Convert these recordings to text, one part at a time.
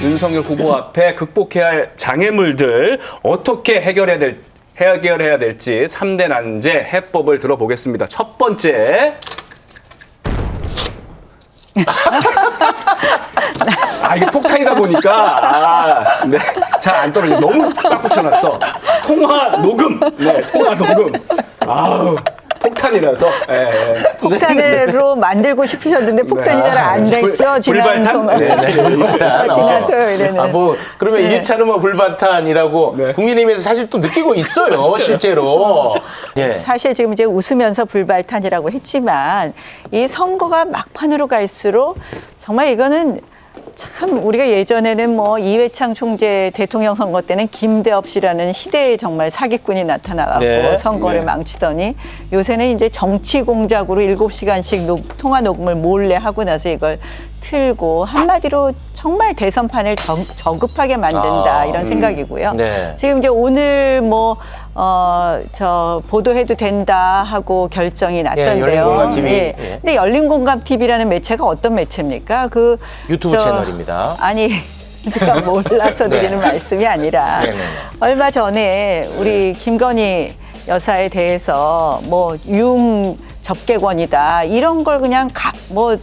윤석열 후보 앞에 극복해야 할 장애물들 어떻게 해결해야 될지 3대 난제 해법을 들어보겠습니다. 첫 번째. 이게 폭탄이다 보니까, 네. 잘 안 떨어져. 너무 딱 붙여놨어. 통화 녹음. 네, 통화 녹음. 폭탄이라서. 폭탄으로 만들고 싶으셨는데 폭탄이 잘 안 됐죠. 불발탄? 불발탄. 지난 토요일에는. 그러면 1차는 뭐 불발탄이라고 국민의힘에서 사실 또 느끼고 있어요, 실제로. 예. 사실 지금 이제 웃으면서 불발탄이라고 했지만 이 선거가 막판으로 갈수록 정말 이거는 참 우리가 예전에는 뭐 이회창 총재 대통령 선거 때는 김대엽 씨라는 희대의 정말 사기꾼이 나타나갖고 선거를 망치더니 요새는 이제 정치 공작으로 7시간씩 통화 녹음을 몰래 하고 나서 이걸 틀고 한마디로 정말 대선판을 저급하게 만든다 이런 생각이고요. 지금 이제 오늘 보도해도 된다 하고 결정이 났던데요. 열린공감TV. 근데 열린공감TV라는 매체가 어떤 매체입니까? 유튜브 채널입니다. 아니, 그러니까 몰라서 드리는 말씀이 아니라 얼마 전에 우리 김건희 여사에 대해서 유흥 접객원이다 이런 걸 그냥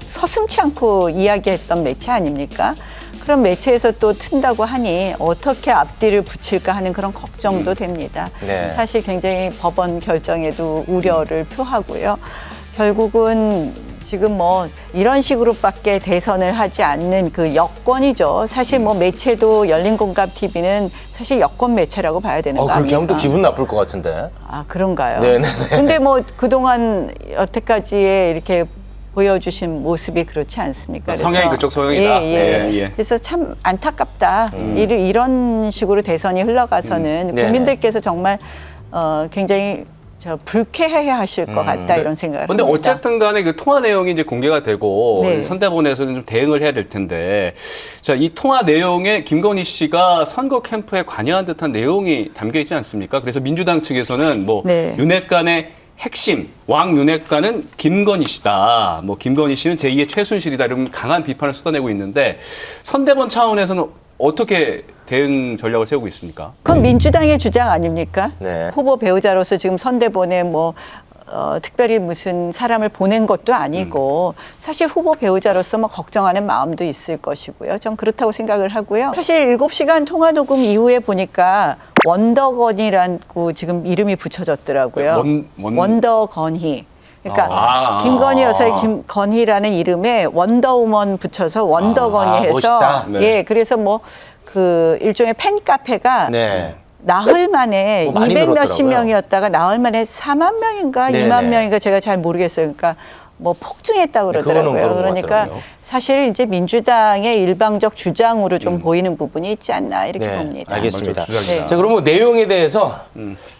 서슴지 않고 이야기했던 매체 아닙니까? 그런 매체에서 또 튼다고 하니 어떻게 앞뒤를 붙일까 하는 그런 걱정도 됩니다. 사실 굉장히 법원 결정에도 우려를 표하고요. 결국은 지금 이런 식으로밖에 대선을 하지 않는 그 여권이죠. 사실 매체도 열린공감TV는 사실 여권 매체라고 봐야 되는 거 아닙니까? 그렇게 하면 또 기분 나쁠 것 같은데. 그런가요? 근데 그동안 여태까지의 이렇게 보여주신 모습이 그렇지 않습니까? 성향이 그쪽 성향이다. 그래서 참 안타깝다. 이런 식으로 대선이 흘러가서는 국민들께서 정말 굉장히 불쾌해 하실 것 같다 이런 생각을 근데 합니다. 어쨌든 간에 그 통화 내용이 이제 공개가 되고 선대본에서는 좀 대응을 해야 될 텐데 이 통화 내용에 김건희 씨가 선거 캠프에 관여한 듯한 내용이 담겨 있지 않습니까? 그래서 민주당 측에서는 윤핵관의 핵심, 왕윤핵관은 김건희 씨다. 김건희 씨는 제2의 최순실이다. 이런 강한 비판을 쏟아내고 있는데 선대본 차원에서는 어떻게 대응 전략을 세우고 있습니까? 그건 민주당의 주장 아닙니까? 후보 배우자로서 지금 선대본에 특별히 무슨 사람을 보낸 것도 아니고 사실 후보 배우자로서 걱정하는 마음도 있을 것이고요. 전 그렇다고 생각을 하고요. 사실 7시간 통화 녹음 이후에 보니까 원더건이라고 지금 이름이 붙여졌더라고요. 원더건희. 그러니까 김건희 여사의 김건희라는 이름에 원더우먼 붙여서 원더건이 해서 그래서 일종의 팬카페가 나흘 만에 200 몇십 명이었다가 나흘 만에 4만 명인가 2만 명인가 제가 잘 모르겠어요. 그러니까 폭증했다고 그러더라고요. 그러니까 사실 이제 민주당의 일방적 주장으로 좀 보이는 부분이 있지 않나 이렇게 봅니다. 알겠습니다. 자, 그러면 내용에 대해서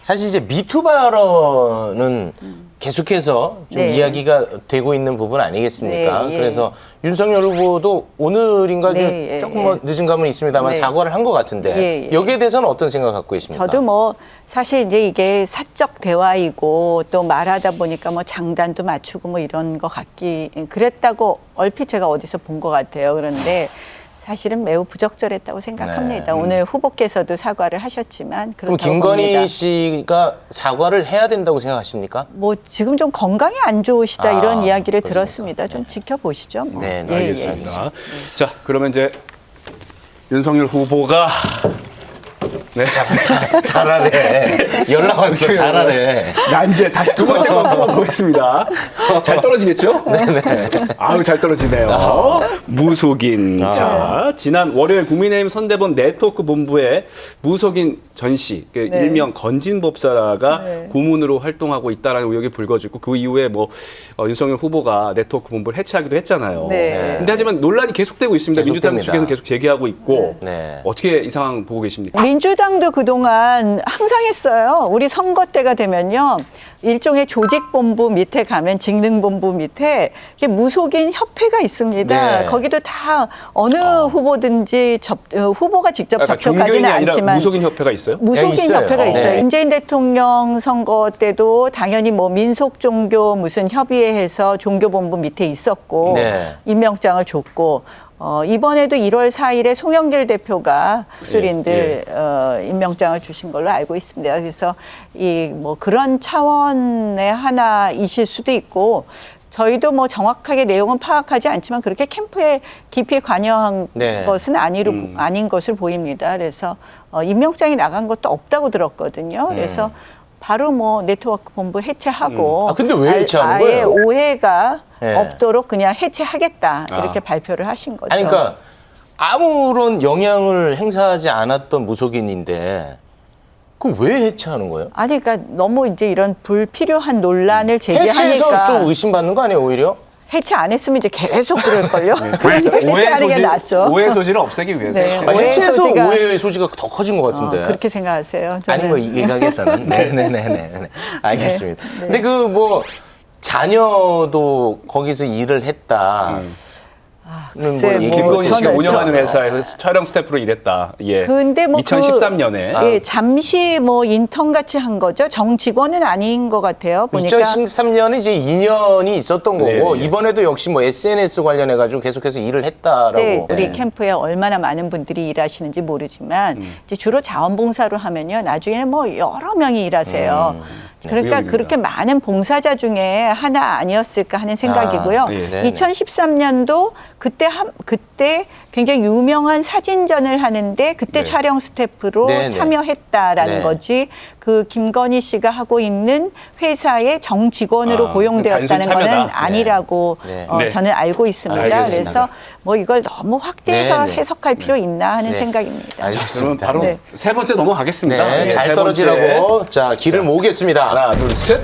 사실 이제 미투 발언은 계속해서 좀 이야기가 되고 있는 부분 아니겠습니까? 그래서 윤석열 후보도 오늘인가 조금 늦은 감은 있습니다만 사과를 한 것 같은데 여기에 대해서는 어떤 생각 갖고 계십니까? 저도 사실 이제 이게 사적 대화이고 또 말하다 보니까 장단도 맞추고 이런 것 그랬다고 얼핏 제가 어디서 본 것 같아요. 그런데 사실은 매우 부적절했다고 생각합니다. 오늘 후보께서도 사과를 하셨지만 그럼 김건희 씨가 사과를 해야 된다고 생각하십니까? 지금 좀 건강이 안 좋으시다 이런 이야기를 들었습니다. 좀 지켜보시죠. 알겠습니다. 자, 그러면 이제 윤석열 후보가 잘하네. 연락 왔어. 잘하네. 난제 다시 두 번째 번 보겠습니다. 잘 떨어지겠죠? 잘 떨어지네요. 무속인. 자, 지난 월요일 국민의힘 선대본 네트워크 본부에 무속인 전 씨, 일명 건진법사가 고문으로 활동하고 있다라는 의혹이 불거지고 그 이후에 윤석열 후보가 네트워크 본부를 해체하기도 했잖아요. 근데 하지만 논란이 계속되고 있습니다. 민주당 측에서 계속 제기하고 있고 어떻게 이 상황 보고 계십니까? 민주당도 그동안 항상 했어요. 우리 선거 때가 되면요. 일종의 조직본부 밑에 가면 직능본부 밑에 무속인 협회가 있습니다. 거기도 다 어느 후보든지 후보가 직접 접촉하지는 않지만 무속인 협회가 있어요? 무속인 협회가 있어요. 문재인 대통령 선거 때도 당연히 민속 종교 무슨 협의회에서 종교본부 밑에 있었고 임명장을 줬고 이번에도 1월 4일에 송영길 대표가 목소리인들 임명장을 주신 걸로 알고 있습니다. 그래서 이 뭐 그런 차원의 하나이실 수도 있고 저희도 뭐 정확하게 내용은 파악하지 않지만 그렇게 캠프에 깊이 관여한 것은 아닌 것을 보입니다. 그래서 임명장이 나간 것도 없다고 들었거든요. 그래서 바로 뭐 네트워크 본부 해체하고 근데 왜 해체하는 아예 거예요? 오해가 없도록 그냥 해체하겠다 이렇게 발표를 하신 거죠. 아니, 그러니까 아무런 영향을 행사하지 않았던 무속인인데 그럼 왜 해체하는 거예요? 아니, 그러니까 너무 이제 이런 불필요한 논란을 제기하니까 해체해서 좀 의심받는 거 아니에요, 오히려? 해체 안 했으면 이제 계속 그럴걸요? 그러니까 해체하는 게 낫죠. 오해 소지를 없애기 위해서. 네. 아니, 오해 해체해서 소지가- 오해의 소지가 더 커진 것 같은데. 그렇게 생각하세요. 아니, 저는. 뭐, 이 가게에서는. 네네네네. 알겠습니다. 네. 근데 그 뭐, 자녀도 거기서 일을 했다. 글쎄, 얘기 김건희 씨가 저는 운영하는 회사에서 촬영 스태프로 일했다. 예. 근데 뭐 2013년에. 예, 잠시 뭐 인턴 같이 한 거죠. 정직원은 아닌 것 같아요. 보니까 2013년에 이제 2년이 있었던 거고 네. 이번에도 역시 뭐 SNS 관련해 가지고 계속해서 일을 했다라고. 네, 우리 캠프에 얼마나 많은 분들이 일하시는지 모르지만 이제 주로 자원봉사로 하면요 나중에는 뭐 여러 명이 일하세요. 그러니까 의혹입니다. 그렇게 많은 봉사자 중에 하나 아니었을까 하는 생각이고요. 예. 네네. 2013년도 그때 굉장히 유명한 사진전을 하는데 그때 네. 촬영 스태프로 네네. 참여했다라는 네. 거지 그 김건희 씨가 하고 있는 회사의 정직원으로 아, 고용되었다는 단순 참여다. 거는 아니라고 네. 네. 저는 알고 있습니다. 알겠습니다. 그래서 뭐 이걸 너무 확대해서 네, 네. 해석할 필요 있나 하는 네. 생각입니다. 그러면 알겠습니다. 바로 네. 세 번째 넘어가겠습니다. 네, 예, 잘 세 번째. 떨어지라고 자 길을 모으겠습니다. 하나, 둘, 셋.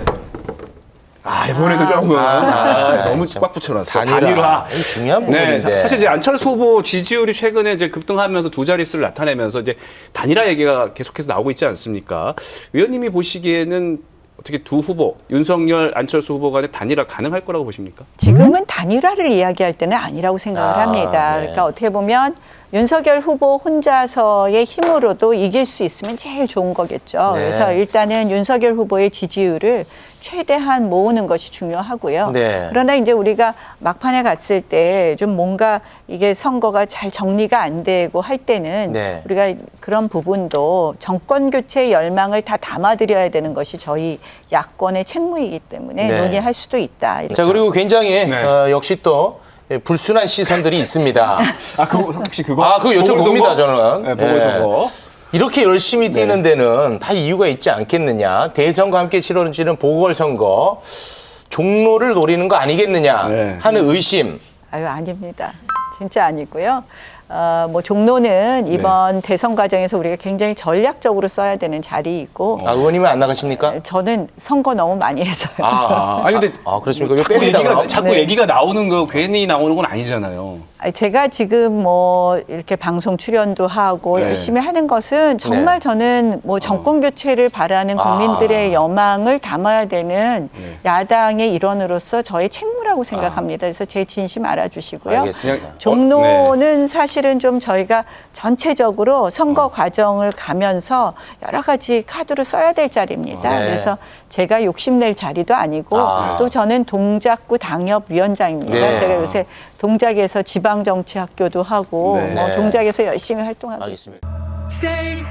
이번에도 조금 너무 참. 꽉 붙여놨어. 단일화. 이 중요한 부분인데. 네, 사실 이제 안철수 후보 지지율이 최근에 이제 급등하면서 두 자릿수를 나타내면서 이제 단일화 얘기가 계속해서 나오고 있지 않습니까? 의원님이 보시기에는 어떻게 두 후보, 윤석열, 안철수 후보 간의 단일화 가능할 거라고 보십니까? 지금은 단일화를 이야기할 때는 아니라고 생각을 아, 합니다. 네. 그러니까 어떻게 보면 윤석열 후보 혼자서의 힘으로도 이길 수 있으면 제일 좋은 거겠죠. 네. 그래서 일단은 윤석열 후보의 지지율을 최대한 모으는 것이 중요하고요. 네. 그러나 이제 우리가 막판에 갔을 때 좀 뭔가 이게 선거가 잘 정리가 안 되고 할 때는 네. 우리가 그런 부분도 정권 교체 열망을 다 담아드려야 되는 것이 저희 야권의 책무이기 때문에 네. 논의할 수도 있다. 이렇게 자 그리고 굉장히 네. 역시 또 불순한 시선들이 있습니다. 그거 혹시 그거? 그거 여쭤봅니다, 저는. 네, 보궐선거. 이렇게 열심히 뛰는 데는 다 이유가 있지 않겠느냐. 대선과 함께 치러지는 보궐선거 종로를 노리는 거 아니겠느냐 네. 하는 의심. 아닙니다. 진짜 아니고요. 뭐 종로는 이번 대선 과정에서 우리가 굉장히 전략적으로 써야 되는 자리이고 의원님은 안 나가십니까? 저는 선거 너무 많이 해서요. 아니 근데 그렇습니까? 이거 자꾸 뺍니다, 그럼? 자꾸 네. 얘기가 나오는 거 괜히 나오는 건 아니잖아요. 제가 지금 뭐 이렇게 방송 출연도 하고 네. 열심히 하는 것은 정말 네. 저는 뭐 정권 교체를 바라는 국민들의 여망을 담아야 되는 야당의 일원으로서 저의 책무라고 생각합니다. 그래서 제 진심 알아주시고요. 알겠습니다. 종로는 사실은 좀 저희가 전체적으로 선거 과정을 가면서 여러 가지 카드를 써야 될 자리입니다. 네. 그래서 제가 욕심낼 자리도 아니고 또 저는 동작구 당협위원장입니다. 네. 제가 요새 동작에서 지방정치학교도 하고 네. 뭐 동작에서 열심히 활동하고 알겠습니다. Stay